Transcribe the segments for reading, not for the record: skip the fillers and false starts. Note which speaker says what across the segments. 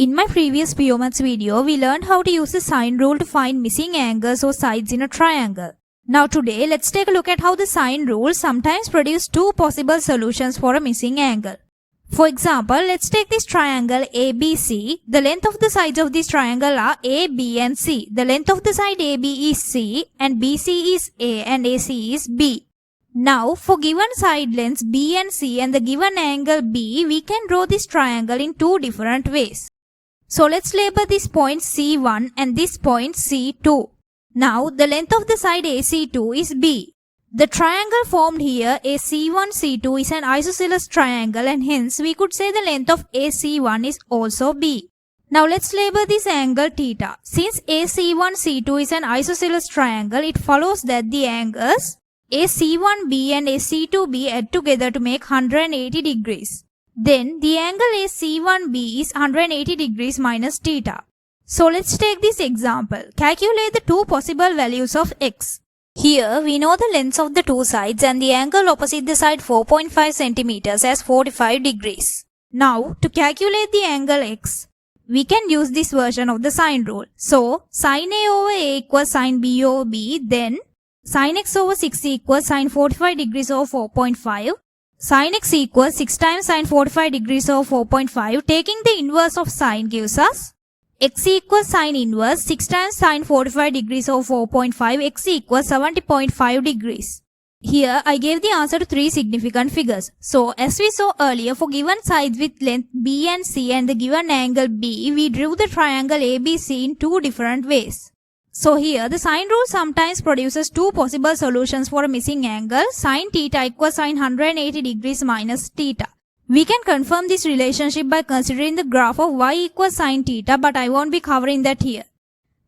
Speaker 1: In my previous Geomaths video, we learned how to use the sine rule to find missing angles or sides in a triangle. Now today, let's take a look at how the sine rule sometimes produces two possible solutions for a missing angle. For example, let's take this triangle ABC. The length of the sides of this triangle are A, B and C. The length of the side AB is C and BC is A and AC is B. Now, for given side lengths B and C and the given angle B, we can draw this triangle in two different ways. So let's label this point C1 and this point C2. Now the length of the side AC2 is B. The triangle formed here AC1-C2 is an isosceles triangle and hence we could say the length of AC1 is also B. Now let's label this angle theta. Since AC1-C2 is an isosceles triangle, it follows that the angles AC1B and AC2B add together to make 180 degrees. Then the angle AC1B is 180 degrees minus theta. So let's take this example. Calculate the two possible values of x. Here we know the lengths of the two sides and the angle opposite the side 4.5 centimeters as 45 degrees. Now to calculate the angle x, we can use this version of the sine rule. So sine A over A equals sine B over B, then sine x over 6 equals sine 45 degrees over 4.5. Sin x equals 6 times sine 45 degrees over 4.5. Taking the inverse of sine gives us x equals sine inverse 6 times sine 45 degrees over 4.5. X equals 70.5 degrees. Here I gave the answer to three significant figures. So as we saw earlier, for given sides with length B and C and the given angle B, we drew the triangle ABC in two different ways. So here the sine rule sometimes produces two possible solutions for a missing angle. Sin theta equals sine 180 degrees minus theta. We can confirm this relationship by considering the graph of y equals sine theta, but I won't be covering that here.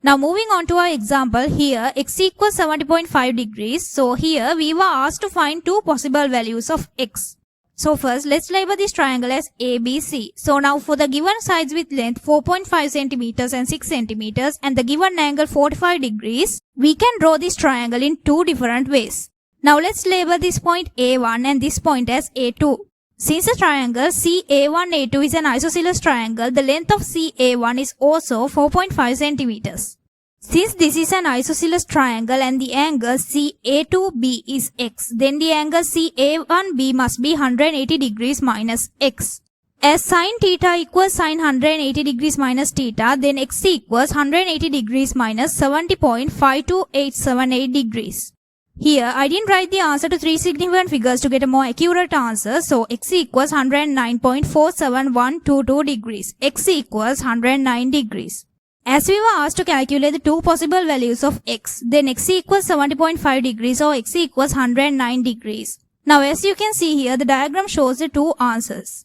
Speaker 1: Now moving on to our example, here x equals 70.5 degrees. So here we were asked to find two possible values of x. So first let's label this triangle as ABC. So now for the given sides with length 4.5 centimeters and 6 centimeters and the given angle 45 degrees, we can draw this triangle in two different ways. Now let's label this point A1 and this point as A2. Since the triangle CA1-A2 is an isosceles triangle, the length of CA1 is also 4.5 centimeters. Since this is an isosceles triangle and the angle CA2B is x, then the angle CA1B must be 180 degrees minus x. As sin theta equals sine 180 degrees minus theta, then x equals 180 degrees minus 70.52878 degrees. Here I didn't write the answer to three significant figures to get a more accurate answer, so x equals 109.47122 degrees. X equals 109 degrees. As we were asked to calculate the two possible values of x, then x equals 70.5 degrees or x equals 109 degrees. Now as you can see here, the diagram shows the two answers.